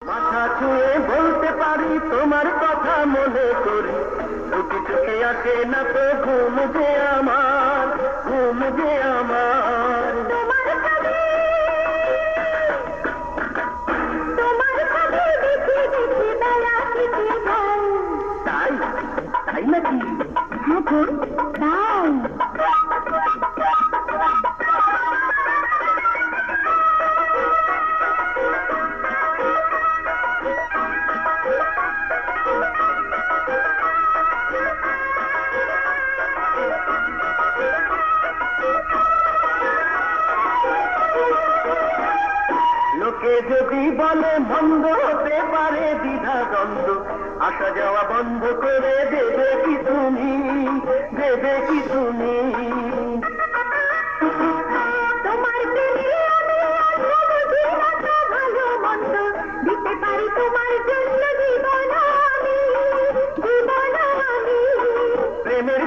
মাথা ছুঁয়ে বলতে পারি তোমার কথা মনে করি, দুটি চোখে আসে না তো ঘুম যে আমার, ঘুম যে আমার। তোমার ছবি দেখে দেখে বেলা কেটে যায়। তাই তাই নাকি? হ্যাঁ গো, তাই। লোকে যদি বলে মন্দ হতে পারে দ্বিধা দ্বন্দ্ব, আসা যাওয়া বন্ধ করে দেবে কি তুমি, দেবে কি তুমি? তোমার প্রেমে আমি অন্য বুঝি না তো ভালো মন্দ, দিতে পারি তোমার জন্য জীবন আমি, জীবন আমি। প্রেমের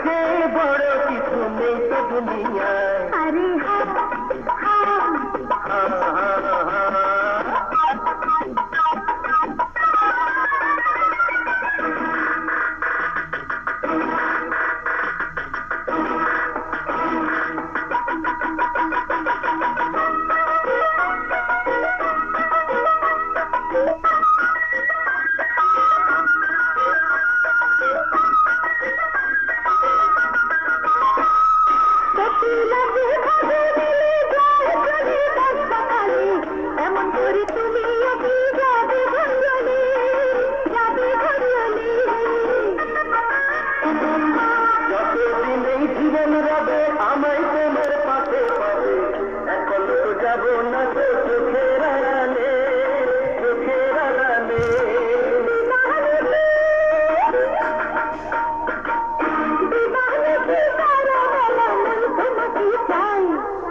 চেয়ে বড় কিছু নেই তো দুনিয়ায়। আরে হ্যাঁ, হ্যাঁ। এমন করে তুমি যাবে ঘরে, যাবে ঘরে। যতদিন এই জীবন রবে আমায় তোমার পাশে পাবে, এখন তো যাব না তো চোখের আড়ালে, চোখের আড়ালে।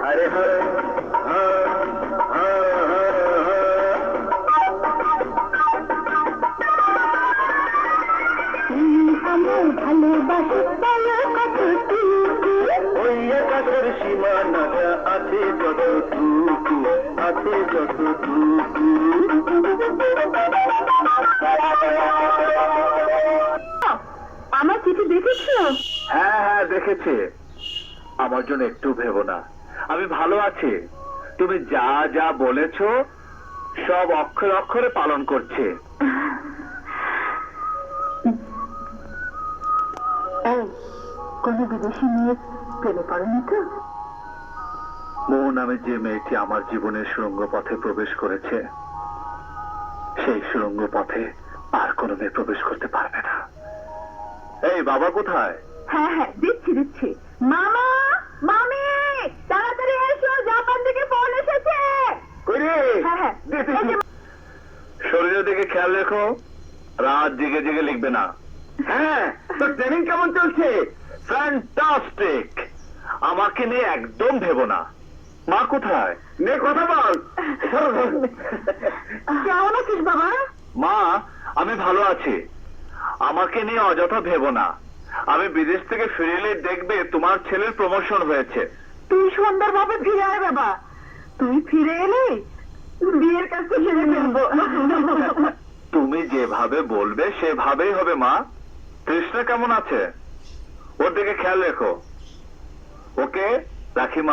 আরে হ্যাঁ, হ্যাঁ, হ্যাঁ, হ্যাঁ, হ্যাঁ। আমার ভালোবাসি বলো কতটুকু, ওই আকাশের সীমানাটা আছে যতটুকু, আছে যতটুকু। আমার চিঠি দেখেছো? হ্যাঁ হ্যাঁ দেখেছি। আমার জন্য একটু ভেবো না, আমি ভালো আছি। তুমি যা যা বলেছো সব অক্ষরে অক্ষরে পালন করছে। এই, কোন বিদেশি মেয়ে প্রেমে পড়েনি তো? মৌ নামে যে মেয়েটি আমার জীবনের সুড়ঙ্গ পথে প্রবেশ করেছে, সেই সুড়ঙ্গ পথে আর কোনো মেয়ে প্রবেশ করতে পারবে না। এই বাবা কোথায়? হ্যাঁ হ্যাঁ, দিচ্ছি। মামা, মামি, তাড়াতাড়ি এসো, জাপান থেকে ফোন এসেছে। হ্যাঁ হ্যাঁ, এই যে। শরীরের দিকে খেয়াল রেখো, রাত জেগে জেগে লিখবে না। হ্যাঁ, তো ট্রেনিং কেমন চলছে? ফ্যান্টাস্টিক। আমাকে নিয়ে একদম ভেবো না। মা কোথায়? নে কথা বল। কেমন আছিস বাবা? মা, আমি ভালো আছি। আমাকে নিয়ে অযথা ভেবো না। আমি বিদেশ থেকে ফিরে দেখবে তোমার ছেলের প্রমোশন হয়েছে। তুই সুন্দরভাবে ফিরে আয় বাবা। তুই ফিরে এলে বিয়ের কাছে সেরে ফেলবো। তুমি যেভাবে বলবে সেভাবেই হবে মা। কৃষ্ণা কেমন আছে? ওর দিকে খেয়াল রেখো। ওকে রাখি মা।